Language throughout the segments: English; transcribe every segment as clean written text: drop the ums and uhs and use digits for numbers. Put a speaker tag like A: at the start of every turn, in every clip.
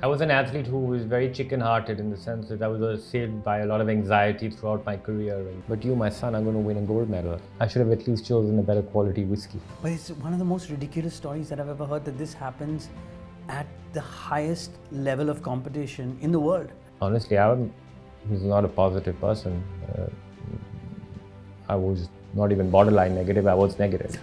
A: I was an athlete who was very chicken-hearted in the sense that I was assailed by a lot of anxiety throughout my career. But you, my son, are going to win a gold medal. I should have at least chosen a better quality whiskey.
B: But it's one of the most ridiculous stories that I've ever heard, that this happens at the highest level of competition in the world.
A: Honestly, I was not a positive person. I was not even borderline negative, I was negative.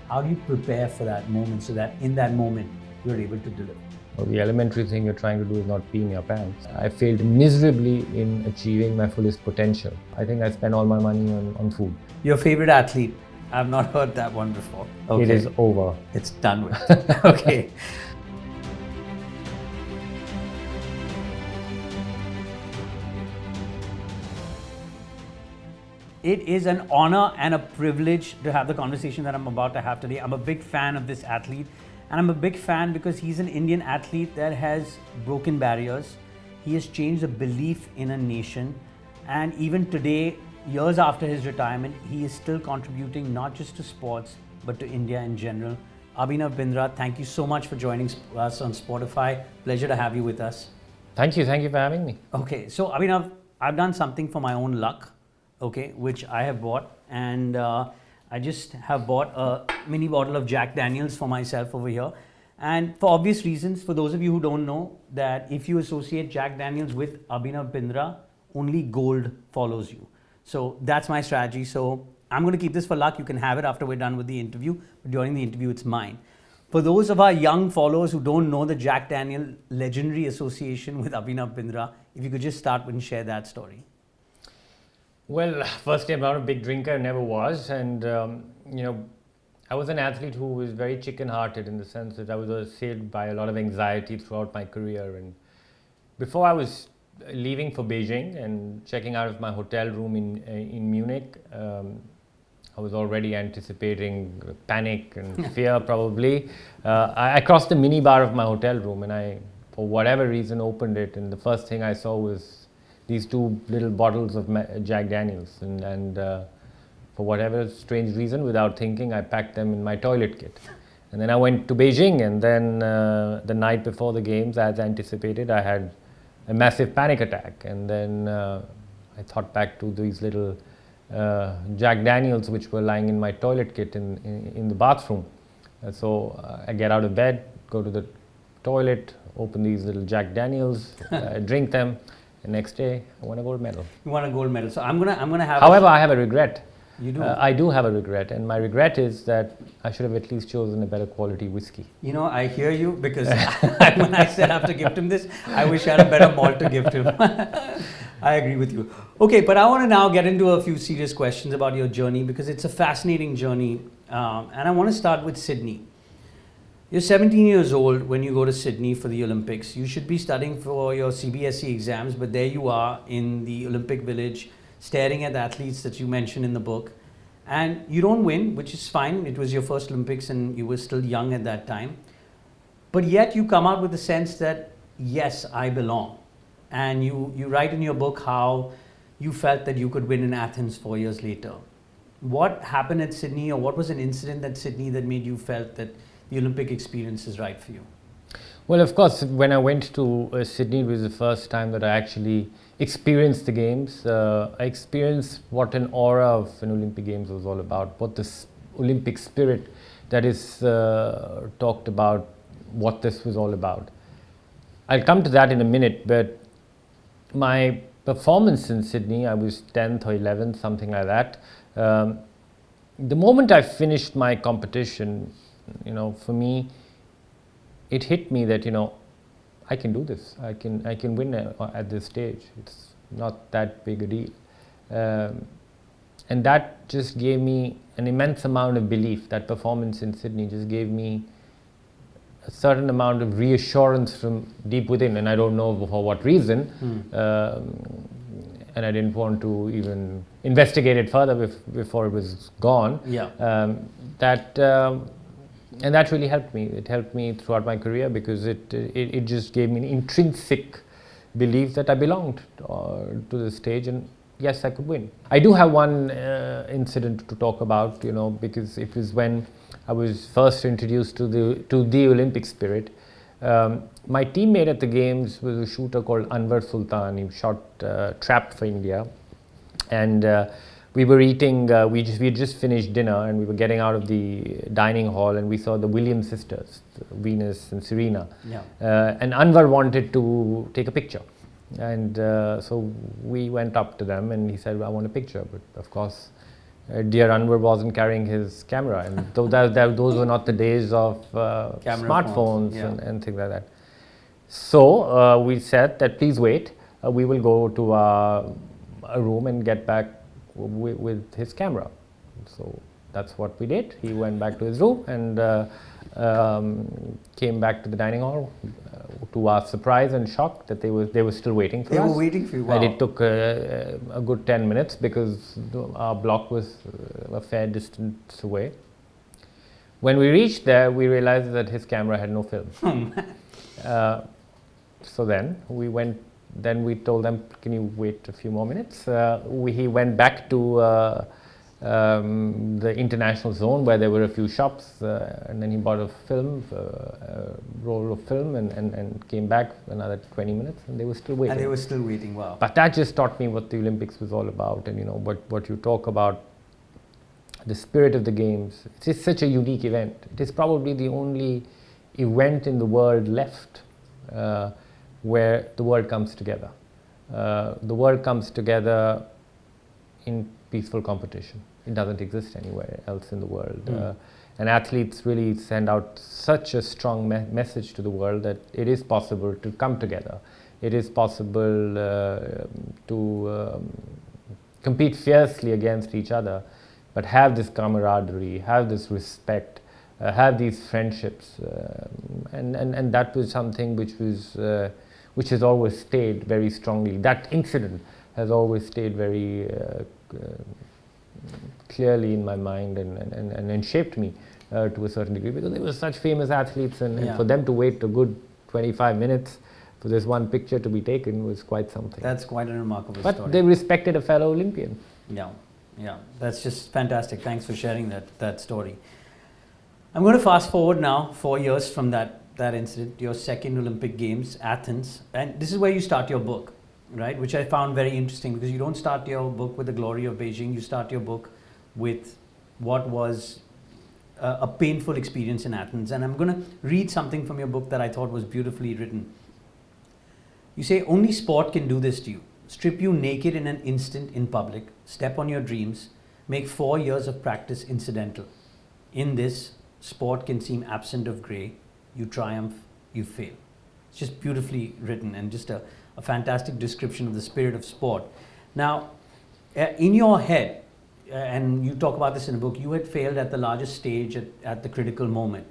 B: How do you prepare for that moment so that in that moment you're able to deliver?
A: Well, the elementary thing you're trying to do is not pee in your pants. I failed miserably in achieving my fullest potential. I think I spent all my money on food.
B: Your favorite athlete? I've not heard that one before. Okay.
A: It is over.
B: It's done with. Okay. It is an honor and a privilege to have the conversation that I'm about to have today. I'm a big fan of this athlete, and I'm a big fan because he's an Indian athlete that has broken barriers. He has changed the belief in a nation, and even today, years after his retirement, he is still contributing not just to sports but to India in general. Abhinav Bindra, thank you so much for joining us on Sportify. Pleasure to have you with us.
A: Thank you for having me.
B: Okay, so Abhinav, I've done something for my own luck, okay, which I have bought, and I just have bought a mini bottle of Jack Daniels for myself over here. And for obvious reasons, for those of you who don't know, that if you associate Jack Daniels with Abhinav Bindra, only gold follows you. So that's my strategy. So I'm going to keep this for luck. You can have it after we're done with the interview, but during the interview, it's mine. For those of our young followers who don't know the Jack Daniel legendary association with Abhinav Bindra, if you could just start and share that story.
A: Well, firstly, I'm not a big drinker, never was, and I was an athlete who was very chicken-hearted in the sense that I was assailed by a lot of anxiety throughout my career. And before I was leaving for Beijing and checking out of my hotel room in Munich, I was already anticipating panic and fear probably. I crossed the mini bar of my hotel room, and I, for whatever reason, opened it, and the first thing I saw was these two little bottles of Jack Daniels, and for whatever strange reason, without thinking, I packed them in my toilet kit. And then I went to Beijing, and then the night before the games, as anticipated, I had a massive panic attack. And then I thought back to these little Jack Daniels which were lying in my toilet kit in the bathroom. So I get out of bed, go to the toilet, open these little Jack Daniels, drink them. The next day, I won a gold medal.
B: You won a gold medal. So I'm gonna have.
A: However, I have a regret.
B: You do?
A: I do have a regret, and my regret is that I should have at least chosen a better quality whiskey.
B: You know, I hear you, because when I said I have to gift him this, I wish I had a better malt to gift him. I agree with you. Okay, but I want to now get into a few serious questions about your journey, because it's a fascinating journey, and I want to start with Sydney. You're 17 years old when you go to Sydney for the Olympics. You should be studying for your CBSE exams, but there you are in the Olympic Village, staring at the athletes that you mentioned in the book. And you don't win, which is fine. It was your first Olympics and you were still young at that time. But yet you come out with the sense that, yes, I belong. And you write in your book how you felt that you could win in Athens 4 years later. What happened at Sydney, or what was an incident at Sydney that made you felt that the Olympic experience is right for you?
A: Well, of course, when I went to Sydney, it was the first time that I actually experienced the games. I experienced what an aura of an Olympic Games was all about, what this Olympic spirit that is talked about, what this was all about. I'll come to that in a minute, but my performance in Sydney, I was 10th or 11th, something like that. The moment I finished my competition, for me, it hit me that, I can do this. I can win at this stage. It's not that big a deal. And that just gave me an immense amount of belief. That performance in Sydney just gave me a certain amount of reassurance from deep within, and I don't know for what reason. And I didn't want to even investigate it further before it was gone.
B: Yeah.
A: And that really helped me. It helped me throughout my career, because it just gave me an intrinsic belief that I belonged to the stage, and yes, I could win. I do have one incident to talk about, because it was when I was first introduced to the Olympic spirit. My teammate at the games was a shooter called Anwar Sultan. He shot trapped for India, and we were eating. We had just finished dinner, and we were getting out of the dining hall, and we saw the Williams sisters, Venus and Serena.
B: Yeah.
A: And Anwar wanted to take a picture, and so we went up to them, and he said, "I want a picture," but of course. Dear Anwar wasn't carrying his camera, and those were not the days of smartphones
B: yeah.
A: and things like that. So we said that please wait, we will go to a room and get back with his camera. So that's what we did. He went back to his room and came back to the dining hall. To our surprise and shock, that they were still waiting for us.
B: They were waiting for you. Wow.
A: And it took a good 10 minutes because our block was a fair distance away. When we reached there, we realized that his camera had no film. So then we went. Then we told them, "Can you wait a few more minutes?" He went back to the international zone where there were a few shops, and then he bought a film, a roll of film, and came back another 20 minutes, and they were still waiting.
B: And they were still waiting. Wow.
A: But that just taught me what the Olympics was all about, and what you talk about, the spirit of the games. It is such a unique event. It is probably the only event in the world left where the world comes together. The world comes together in peaceful competition. It doesn't exist anywhere else in the world. And athletes really send out such a strong message to the world that it is possible to come together. It is possible to compete fiercely against each other, but have this camaraderie, have this respect, have these friendships. And that was something which has always stayed very strongly. That incident has always stayed very clearly in my mind and shaped me to a certain degree, because they were such famous athletes, and for them to wait a good 25 minutes for this one picture to be taken was quite something.
B: That's quite a remarkable
A: but
B: story.
A: They respected a fellow Olympian.
B: Yeah, that's just fantastic. Thanks for sharing that story. I'm going to fast forward now 4 years from that incident, your second Olympic Games, Athens, and this is where you start your book. Right, which I found very interesting, because you don't start your book with the glory of Beijing. You start your book with what was a painful experience in Athens. And I'm going to read something from your book that I thought was beautifully written. You say, "Only sport can do this to you. Strip you naked in an instant in public, step on your dreams, make 4 years of practice incidental. In this, sport can seem absent of grey. You triumph, you fail." It's just beautifully written, and just a fantastic description of the spirit of sport. Now, in your head, and you talk about this in the book, you had failed at the largest stage at the critical moment.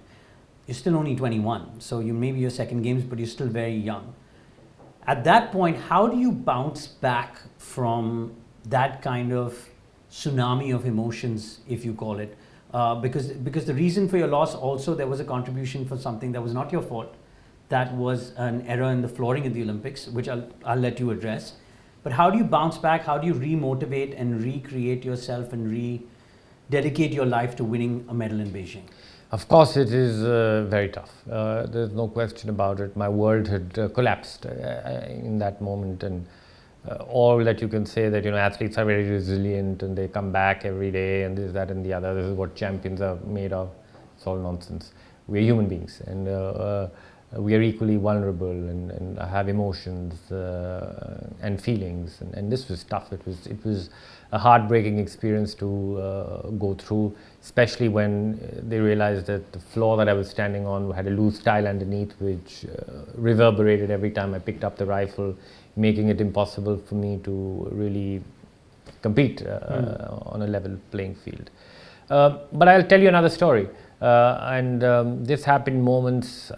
B: You're still only 21, so you maybe your second games, but you're still very young. At that point, how do you bounce back from that kind of tsunami of emotions, if you call it? Because the reason for your loss also, there was a contribution for something that was not your fault. That was an error in the flooring at the Olympics, which I'll let you address. But how do you bounce back? How do you remotivate and recreate yourself and rededicate your life to winning a medal in Beijing?
A: Of course, it is very tough. There's no question about it. My world had collapsed in that moment, and all that you can say that athletes are very resilient and they come back every day and this, that, and the other. This is what champions are made of. It's all nonsense. We're human beings, and we are equally vulnerable and have emotions and feelings, and this was tough. It was a heartbreaking experience to go through, especially when they realized that the floor that I was standing on had a loose tile underneath, which reverberated every time I picked up the rifle, making it impossible for me to really compete on a level playing field. But I'll tell you another story, and this happened moments,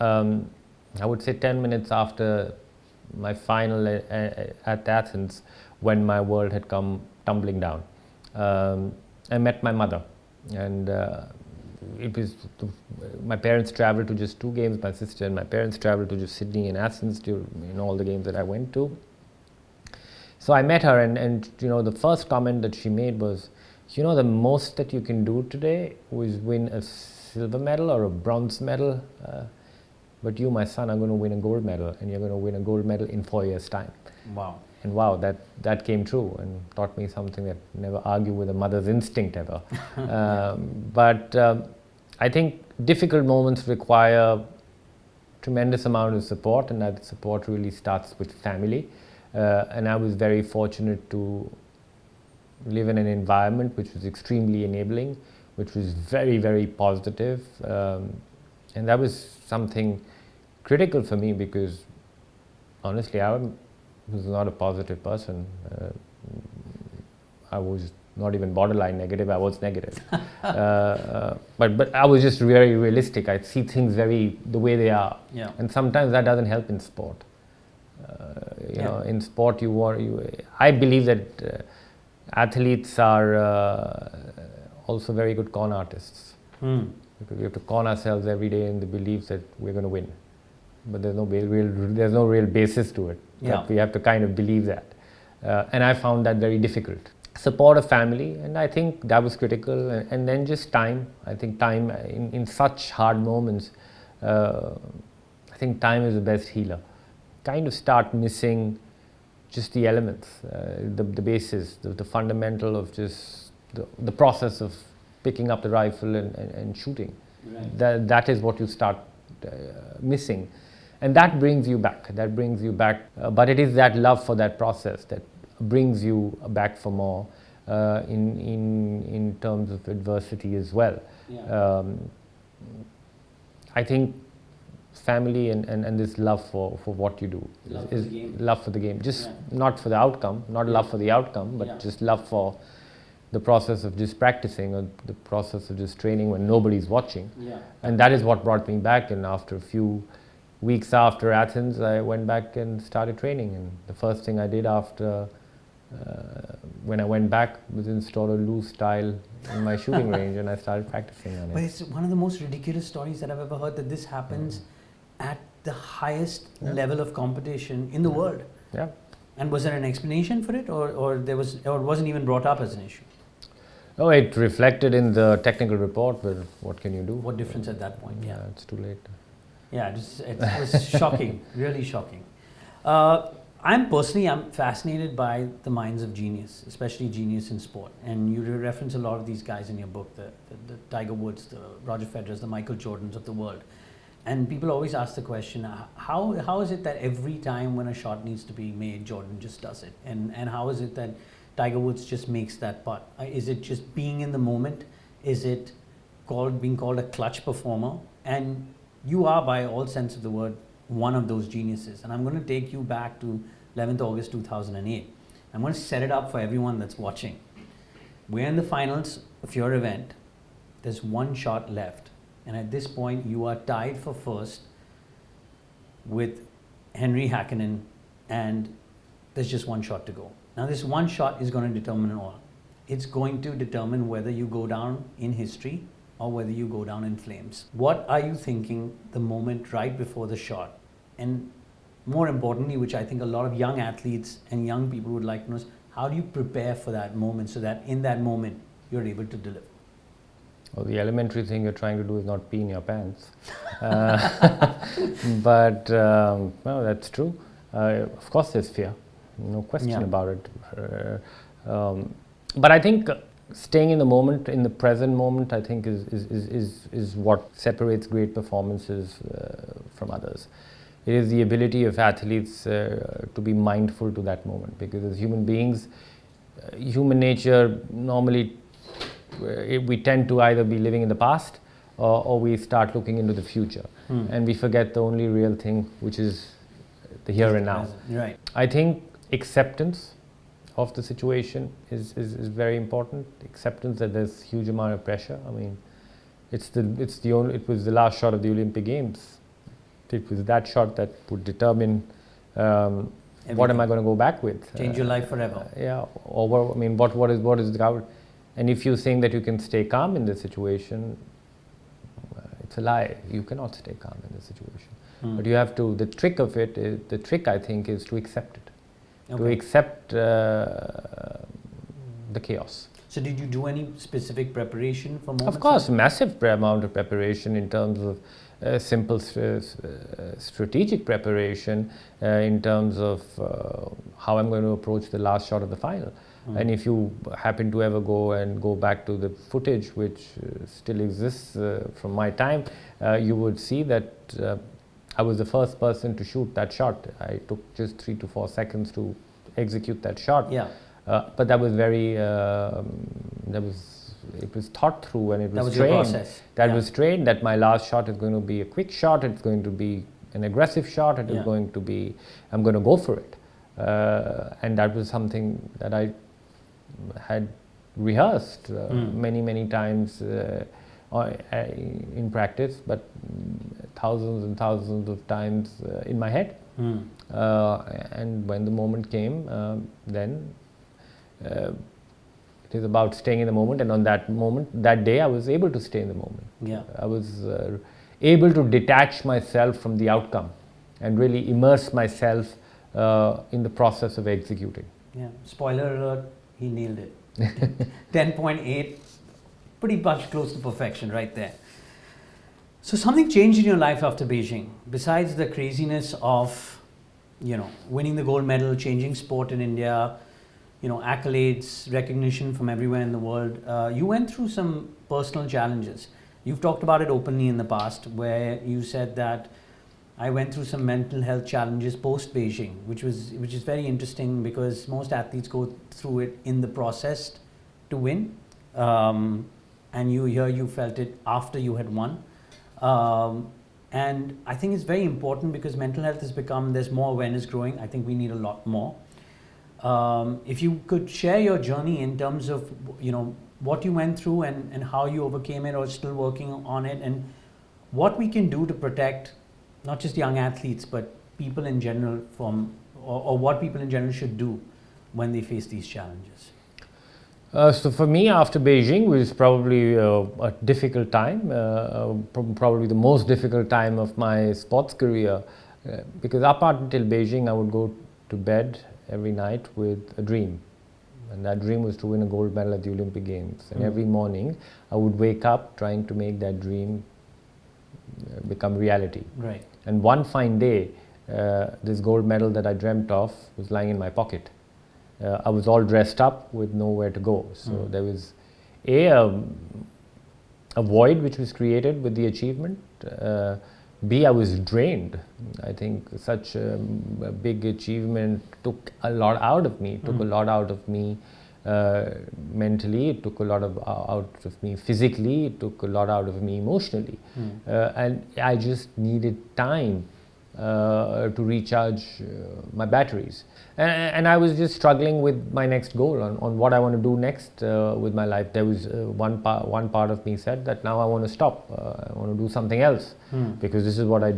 A: I would say 10 minutes after my final at Athens, when my world had come tumbling down. I met my mother, and it was my parents traveled to just 2 games. My sister and my parents traveled to just Sydney and Athens in all the games that I went to. So I met her, and the first comment that she made was, the most that you can do today was win a silver medal or a bronze medal. but you, my son, are going to win a gold medal, and you're going to win a gold medal in 4 years' time.
B: Wow.
A: And wow, that came true and taught me something that never argue with a mother's instinct ever. But I think difficult moments require tremendous amount of support, and that support really starts with family. And I was very fortunate to live in an environment which was extremely enabling, which was very, very positive. And that was something critical for me, because honestly, I was not a positive person. I was not even borderline negative, I was negative. But I was just very realistic. I see things the way they are.
B: Yeah.
A: And sometimes that doesn't help in sport. You know, in sport, I believe that athletes are also very good con artists. Because we have to con ourselves every day in the belief that we're going to win. But there's no real basis to it.
B: Yeah.
A: We have to kind of believe that. And I found that very difficult. Support of family, and I think that was critical. And then just time. I think time in such hard moments, I think time is the best healer. Kind of start missing just the elements, the basis, the fundamental of just the process of picking up the rifle and shooting.
B: Right.
A: That is what you start missing. And that brings you back. But it is that love for that process that brings you back for more in terms of adversity as well.
B: Yeah.
A: I think family and this love for what you do is love for the game. Just not for the outcome, not love for the outcome, but just love for the process of just practicing, or the process of just training when nobody's watching.
B: Yeah.
A: And that is what brought me back. And after a few weeks after Athens, I went back and started training. And the first thing I did after when I went back was install a loose tile in my shooting range, and I started practicing on it.
B: But it's one of the most ridiculous stories that I've ever heard, that this happens at the highest level of competition in the world.
A: Yeah.
B: And was there an explanation for it, or it wasn't even brought up as an issue?
A: Oh, it reflected in the technical report, but what can you do?
B: What difference at that point?
A: Yeah, it's too late.
B: Yeah, it was shocking, really shocking. I'm fascinated by the minds of genius, especially genius in sport. And you reference a lot of these guys in your book, the Tiger Woods, the Roger Federers, the Michael Jordans of the world. And people always ask the question, how is it that every time when a shot needs to be made, Jordan just does it? And how is it that Tiger Woods just makes that putt? Is it just being in the moment? Is it being called a clutch performer? And you are, by all sense of the word, one of those geniuses. And I'm going to take you back to 11th August 2008. I'm going to set it up for everyone that's watching. We're in the finals of your event. There's one shot left. And at this point, you are tied for first with Henry Hakkinen, and there's just one shot to go. Now, this one shot is going to determine all. It's going to determine whether you go down in history or whether you go down in flames. What are you thinking the moment right before the shot? And more importantly, which I think a lot of young athletes and young people would like to know, is how do you prepare for that moment so that in that moment you're able to deliver?
A: Well, the elementary thing you're trying to do is not pee in your pants. But no, that's true. Of course there's fear, no question about it. But I think staying in the moment, in the present moment, I think is what separates great performances from others. It is the ability of athletes to be mindful to that moment, because as human beings, human nature normally, we tend to either be living in the past or we start looking into the future, and we forget the only real thing, which is the here and now.
B: Right.
A: I think acceptance of the situation is very important. Acceptance that there's huge amount of pressure. I mean, it was the last shot of the Olympic Games. It was that shot that would determine what am I going to go back with.
B: Change your life forever.
A: Yeah. Or what is the cover? And if you think that you can stay calm in this situation, it's a lie. You cannot stay calm in this situation. But you have to. The trick I think is to accept it. To accept the chaos.
B: So did you do any specific preparation for moments?
A: Of course, massive amount of preparation in terms of simple strategic preparation in terms of how I'm going to approach the last shot of the final. And if you happen to ever go back to the footage, which still exists from my time, you would see that I was the first person to shoot that shot. I took just 3 to 4 seconds to execute that shot.
B: Yeah.
A: But that was very, it was thought through, and it was trained.
B: That was your process.
A: That was trained that my last shot is going to be a quick shot, it's going to be an aggressive shot, it is going to be, I'm going to go for it. And that was something that I had rehearsed many times in practice, but thousands and thousands of times in my head. And when the moment came, then it is about staying in the moment, and on that moment, that day, I was able to stay in the moment.
B: Yeah.
A: I was able to detach myself from the outcome and really immerse myself in the process of executing.
B: Yeah. Spoiler alert, he nailed it. 10.8, pretty much close to perfection right there. So something changed in your life after Beijing, besides the craziness of, winning the gold medal, changing sport in India, accolades, recognition from everywhere in the world. You went through some personal challenges. You've talked about it openly in the past, where you said that I went through some mental health challenges post Beijing, which is very interesting because most athletes go through it in the process to win, and you felt it after you had won, and I think it's very important because mental health has become, there's more awareness growing. I think we need a lot more. If you could share your journey in terms of what you went through and how you overcame it or still working on it, and what we can do to protect not just young athletes but people in general from, or what people in general should do when they face these challenges.
A: So for me, after Beijing was probably a difficult time, probably the most difficult time of my sports career, because up until Beijing I would go to bed every night with a dream, and that dream was to win a gold medal at the Olympic Games. And every morning I would wake up trying to make that dream become reality.
B: Right.
A: And one fine day, this gold medal that I dreamt of was lying in my pocket. I was all dressed up with nowhere to go. So there was a void which was created with the achievement. B, I was drained. I think such a big achievement took a lot out of me. It took a lot out of me mentally. It took a lot out of me physically. It took a lot out of me emotionally. And I just needed time to recharge my batteries. And I was just struggling with my next goal on what I want to do next with my life. There was one part of me said that now I want to stop. I want to do something else because this is what I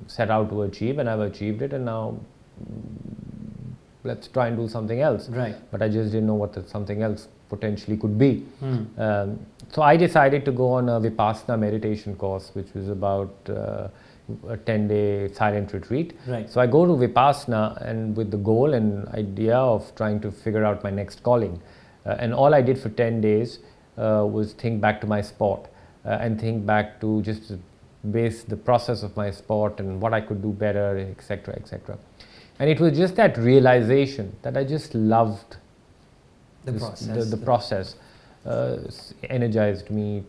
A: set out to achieve, and I've achieved it, and now let's try and do something else.
B: Right.
A: But I just didn't know what that something else potentially could be. So I decided to go on a Vipassana meditation course, which was about a 10-day silent retreat.
B: Right.
A: So I go to Vipassana and with the goal and idea of trying to figure out my next calling. And all I did for 10 days was think back to my sport and think back to just base the process of my sport and what I could do better, etc., etc. And it was just that realization that I just loved the process. Energized me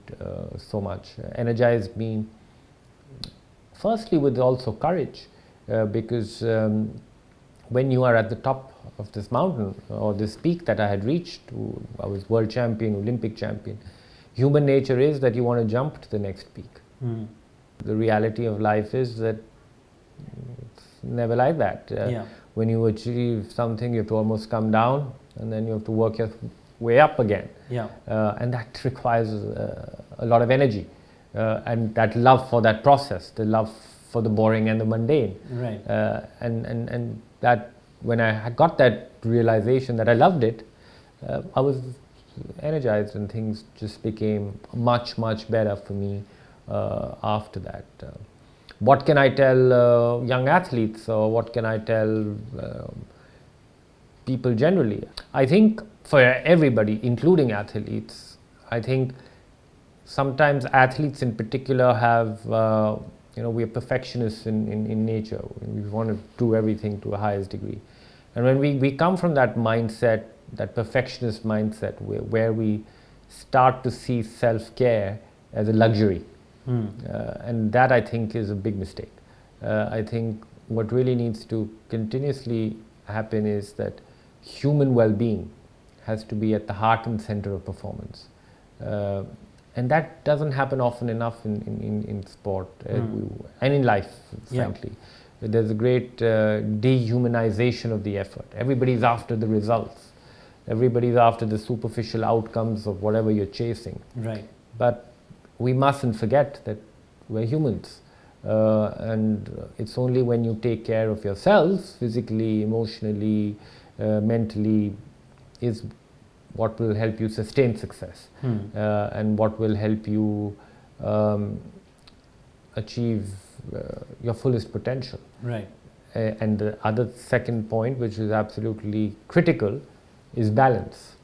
A: so much. Energized me firstly with also courage, because when you are at the top of this mountain or this peak that I had reached, I was world champion, Olympic champion, human nature is that you want to jump to the next peak. The reality of life is that it's never like that. When you achieve something, you have to almost come down and then you have to work your way up again. And that requires a lot of energy. And that love for that process, the love for the boring and the mundane.
B: Right.
A: And that when I had got that realization that I loved it, I was energized and things just became much better for me after that. What can I tell young athletes, or what can I tell people generally? I think for everybody, including athletes, I think sometimes athletes in particular have, we are perfectionists in nature. We want to do everything to the highest degree. And when we come from that mindset, that perfectionist mindset, where we start to see self-care as a luxury. And that, I think, is a big mistake. I think what really needs to continuously happen is that human well-being has to be at the heart and center of performance. And that doesn't happen often enough in sport and in life, frankly. There's a great dehumanization of the effort. Everybody's after the results. Everybody's after the superficial outcomes of whatever you're chasing.
B: Right.
A: But we mustn't forget that we're humans. And it's only when you take care of yourselves, physically, emotionally, mentally, is what will help you sustain success and what will help you achieve your fullest potential.
B: Right.
A: And the other second point, which is absolutely critical, is balance.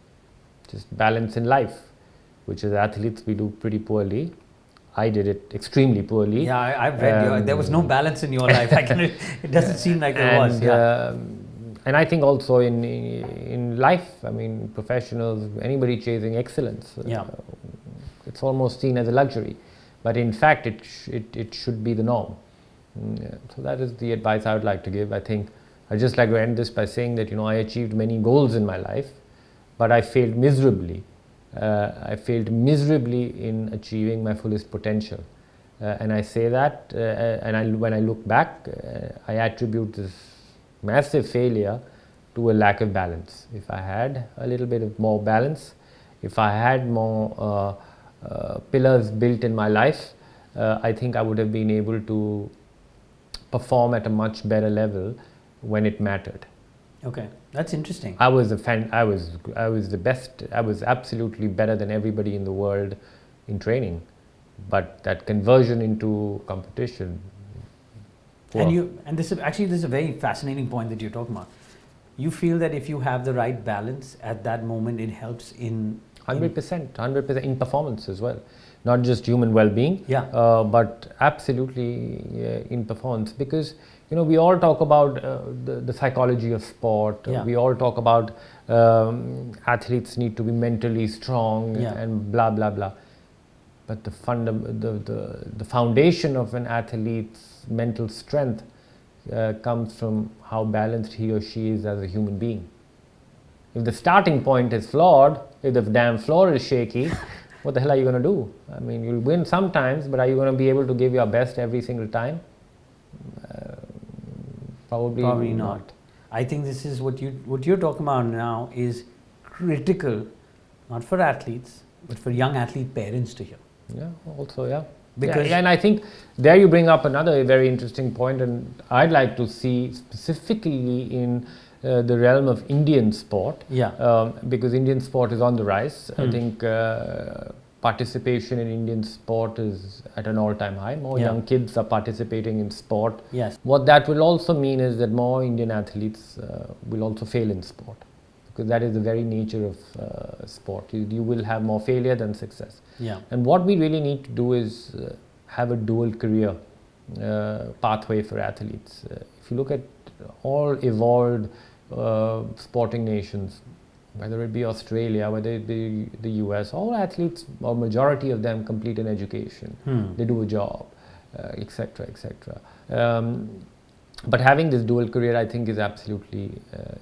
A: Just balance in life, which as athletes we do pretty poorly. I did it extremely poorly.
B: Yeah, I've read there was no balance in your life. It doesn't seem like there was. Yeah.
A: And I think also in life, I mean, professionals, anybody chasing excellence, it's almost seen as a luxury. But in fact, it should be the norm. So that is the advice I would like to give. I think I'd just like to end this by saying that, I achieved many goals in my life, but I failed miserably. I failed miserably in achieving my fullest potential. And I say that, when I look back, I attribute this massive failure to a lack of balance. If I had a little bit of more balance, if I had more pillars built in my life, I think I would have been able to perform at a much better level when it mattered.
B: Okay, that's interesting.
A: I was the best. I was absolutely better than everybody in the world in training, but that conversion into competition.
B: And this is a very fascinating point that you're talking about. You feel that if you have the right balance at that moment, it helps in
A: 100% in performance as well, not just human well-being, but absolutely in performance. Because we all talk about the psychology of sport. We all talk about athletes need to be mentally strong and blah blah blah. But the foundation of an athlete's mental strength comes from how balanced he or she is as a human being. If the starting point is flawed, if the damn floor is shaky, what the hell are you going to do? I mean, you'll win sometimes, but are you going to be able to give your best every single time? Probably not.
B: I think this is what you're talking about now is critical, not for athletes, but for young athlete parents to hear.
A: Because and I think there you bring up another very interesting point, and I'd like to see specifically in the realm of Indian sport, because Indian sport is on the rise. I think participation in Indian sport is at an all-time high. More young kids are participating in sport.
B: Yes.
A: What that will also mean is that more Indian athletes will also fail in sport, because that is the very nature of sport. You will have more failure than success. And what we really need to do is have a dual career pathway for athletes. If you look at all evolved sporting nations, whether it be Australia, whether it be the US, all athletes, or majority of them, complete an education. They do a job, etc., etc. But having this dual career, I think, is absolutely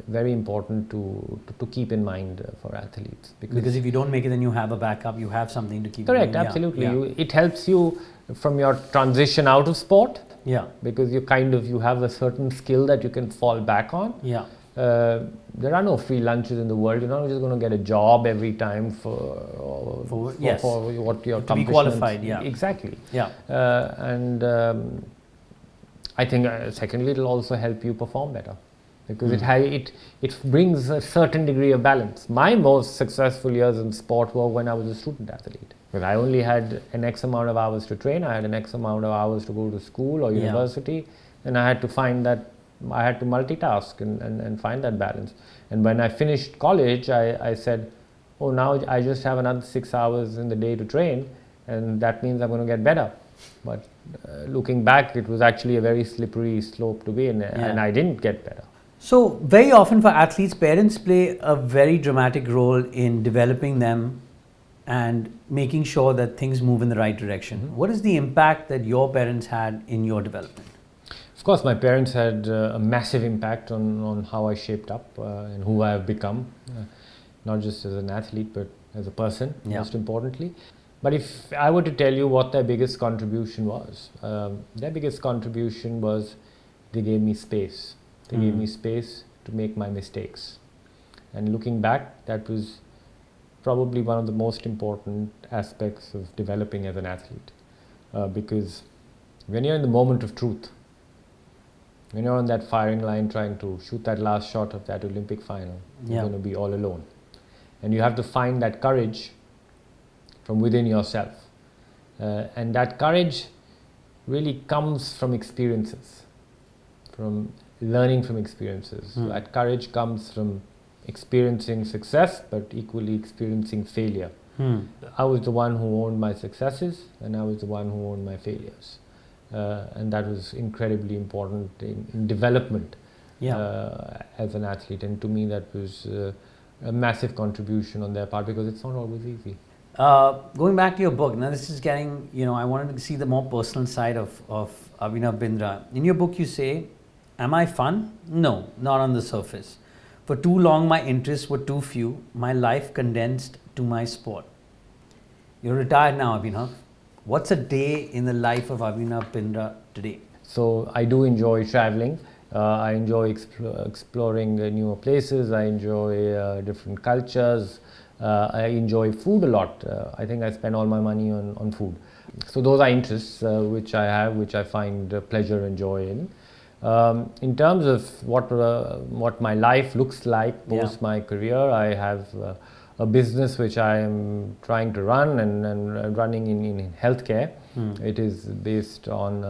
A: very important to keep in mind for athletes.
B: Because if you don't make it, then you have a backup, you have something to keep
A: Correct,
B: going.
A: absolutely. It helps you from your transition out of sport. Because you have a certain skill that you can fall back on. There are no free lunches in the world. You're not just going to get a job every time for what your
B: to be qualified.
A: Exactly. I think secondly, it'll also help you perform better, because it brings a certain degree of balance. My most successful years in sport were when I was a student athlete, because I only had an X amount of hours to train, I had an X amount of hours to go to school or university, and I had to find that, I had to multitask and find that balance. And when I finished college, I said, oh, now I just have another 6 hours in the day to train. and that means I'm going to get better. But looking back, it was actually a very slippery slope to be in, and I didn't get better.
B: So very often for athletes, parents play a very dramatic role in developing them and making sure that things move in the right direction. Mm-hmm. What is the impact that your parents had in your development?
A: Of course, my parents had a massive impact on how I shaped up and who I have become, not just as an athlete, but as a person, most importantly. But if I were to tell you what their biggest contribution was, their biggest contribution was they gave me space. They gave me space to make my mistakes. And looking back, that was probably one of the most important aspects of developing as an athlete. Because when you're in the moment of truth, when you're on that firing line trying to shoot that last shot of that Olympic final, you're going to be all alone. And you have to find that courage from within yourself. And that courage really comes from experiences, from learning from experiences. That courage comes from experiencing success, but equally experiencing failure. I was the one who owned my successes, and I was the one who owned my failures. And that was incredibly important in development as an athlete. And to me, that was a massive contribution on their part, because it's not always easy.
B: Going back to your book, now this is getting, I wanted to see the more personal side of Abhinav Bindra. In your book, you say, am I fun? No, not on the surface. For too long, my interests were too few. My life condensed to my sport. You're retired now, Abhinav. What's a day in the life of Abhinav Bindra today?
A: So I do enjoy traveling. I enjoy exploring newer places. I enjoy different cultures. I enjoy food a lot. I think I spend all my money on food. So those are interests which I have, which I find pleasure and joy in. In terms of what my life looks like post my career, I have a business which I am trying to run and running in healthcare. It is based on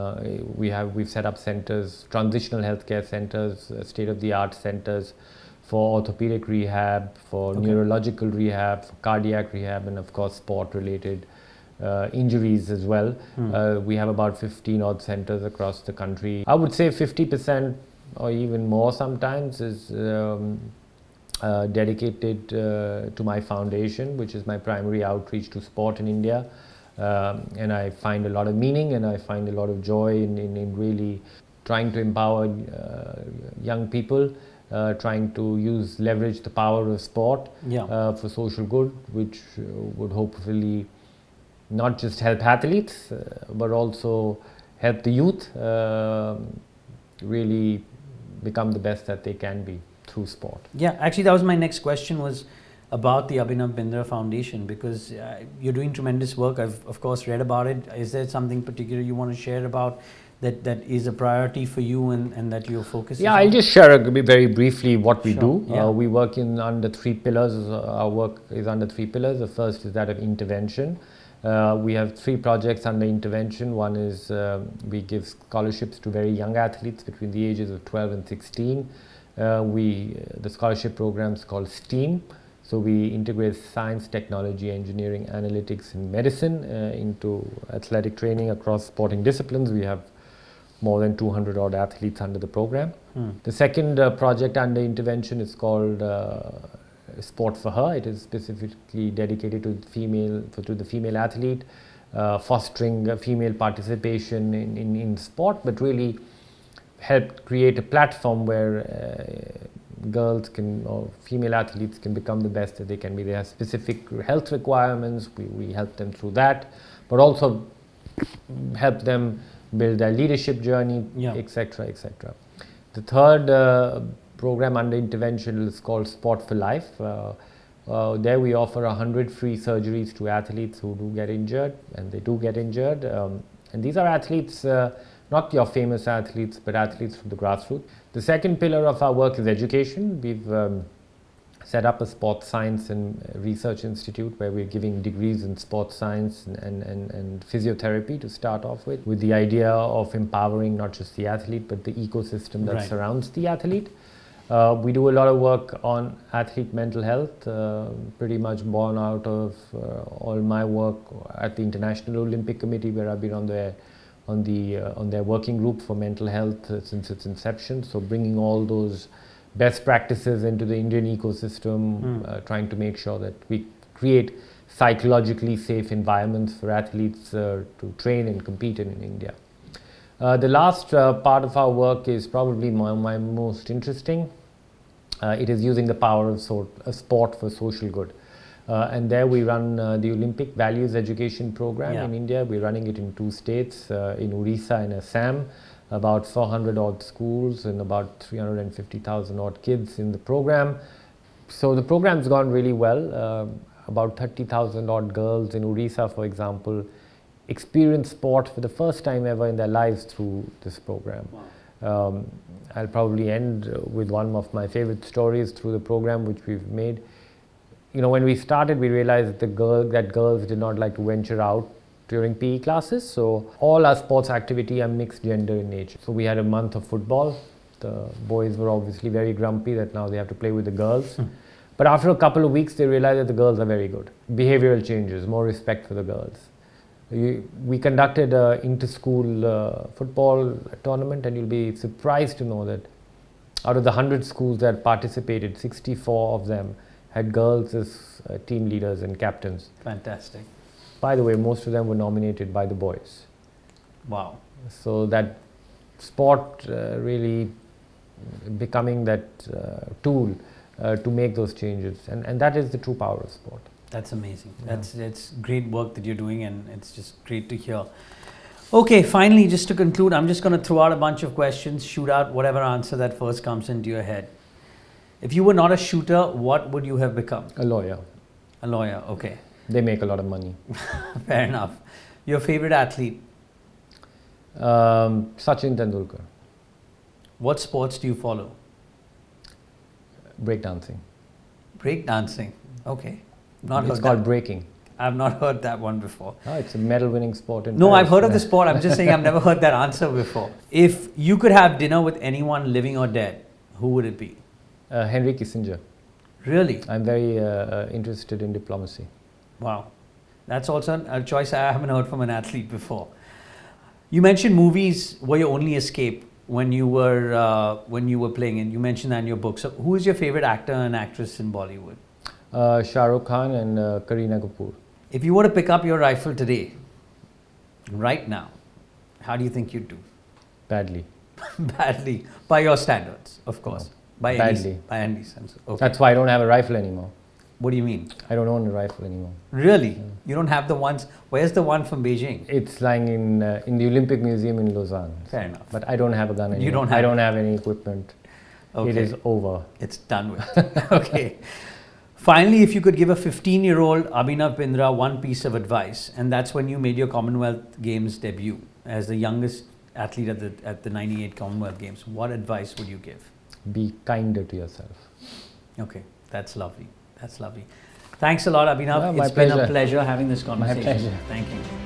A: we've set up centers, transitional healthcare centers, state-of-the-art centers for orthopedic rehab, for neurological rehab, for cardiac rehab, and of course sport-related injuries as well. We have about 15 odd centers across the country. I would say 50% or even more sometimes is dedicated to my foundation, which is my primary outreach to sport in India. And I find a lot of meaning and I find a lot of joy in really trying to empower young people, trying to leverage the power of sport for social good, which would hopefully not just help athletes, but also help the youth really become the best that they can be through sport.
B: Yeah, actually that was my next question, was about the Abhinav Bindra Foundation, because you're doing tremendous work. I've of course read about it. Is there something particular you want to share about that is a priority for you and that you're focusing on?
A: I'll just share very briefly what we do.
B: Yeah.
A: We work under 3 pillars. Our work is under 3 pillars. The first is that of intervention. We have 3 projects under intervention. One is we give scholarships to very young athletes between the ages of 12 and 16. The scholarship program is called STEAM. So we integrate science, technology, engineering, analytics, and medicine into athletic training across sporting disciplines. We have more than 200 odd athletes under the program. The second project under intervention is called Sport for Her. It is specifically dedicated to the female athlete, fostering female participation in sport, but really help create a platform where girls or female athletes can become the best that they can be. They have specific health requirements. We help them through that, but also help them build their leadership journey, etc., etc. The third program under intervention is called Sport for Life. There we offer 100 free surgeries to athletes who do get injured, and they do get injured. And these are athletes, not your famous athletes, but athletes from the grassroots. The second pillar of our work is education. We've set up a sports science and research institute where we're giving degrees in sports science and physiotherapy to start off with the idea of empowering not just the athlete, but the ecosystem that surrounds the athlete. We do a lot of work on athlete mental health, pretty much born out of all my work at the International Olympic Committee, where I've been on their working group for mental health since its inception. So bringing all those best practices into the Indian ecosystem, trying to make sure that we create psychologically safe environments for athletes to train and compete in India. The last part of our work is probably my most interesting. It is using the power of sport for social good. And there we run the Olympic Values Education Program in India. We're running it in 2 states, in Orissa and Assam, about 400 odd schools and about 350,000 odd kids in the program. So the program's gone really well. About 30,000 odd girls in Orissa, for example, experience sport for the first time ever in their lives through this program. Wow. I'll probably end with one of my favorite stories through the program which we've made. You know, when we started, we realized that girls did not like to venture out during PE classes, so all our sports activity are mixed gender in nature. So we had a month of football. The boys were obviously very grumpy that now they have to play with the girls. But after a couple of weeks, they realized that the girls are very good. Behavioral changes, more respect for the girls. We conducted an inter-school football tournament, and you'll be surprised to know that out of the 100 schools that participated, 64 of them had girls as team leaders and captains.
B: Fantastic.
A: By the way, most of them were nominated by the boys.
B: Wow.
A: So that sport really becoming that tool to make those changes, and that is the true power of sport.
B: That's amazing. That's great work that you're doing, and it's just great to hear. Okay, finally, just to conclude, I'm just going to throw out a bunch of questions, shoot out whatever answer that first comes into your head. If you were not a shooter, what would you have become?
A: A lawyer.
B: A lawyer, okay.
A: They make a lot of money.
B: Fair enough. Your favorite athlete?
A: Sachin Tendulkar.
B: What sports do you follow?
A: Breakdancing.
B: Breakdancing, okay.
A: It's called breaking.
B: I've not heard that one before.
A: Oh, it's a medal-winning sport in
B: No,
A: Paris.
B: I've heard of the sport. I'm just saying I've never heard that answer before. If you could have dinner with anyone living or dead, who would it be?
A: Henry Kissinger.
B: Really?
A: I'm very interested in diplomacy.
B: Wow. That's also a choice I haven't heard from an athlete before. You mentioned movies were your only escape when you were playing, and you mentioned that in your book. So who is your favorite actor and actress in Bollywood?
A: Shah Rukh Khan and Kareena Kapoor.
B: If you were to pick up your rifle today, right now, how do you think you'd do?
A: Badly.
B: Badly. By your standards, of course.
A: No. Badly.
B: By any sense. Okay.
A: That's why I don't have a rifle anymore.
B: What do you mean?
A: I don't own a rifle anymore.
B: Really?
A: Yeah.
B: You don't have the ones? Where's the one from Beijing?
A: It's lying in the Olympic Museum in Lausanne.
B: Fair enough.
A: But I don't have a gun anymore.
B: You don't have
A: I don't have any equipment.
B: Okay.
A: It is over.
B: It's done with. Okay. Finally, if you could give a 15-year-old Abhinav Bindra one piece of advice, and that's when you made your Commonwealth Games debut as the youngest athlete at the 98 Commonwealth Games, what advice would you give?
A: Be kinder to yourself.
B: Okay, that's lovely. That's lovely. Thanks a lot, Abhinav.
A: Yeah,
B: It's been a pleasure having this conversation.
A: My pleasure.
B: Thank you.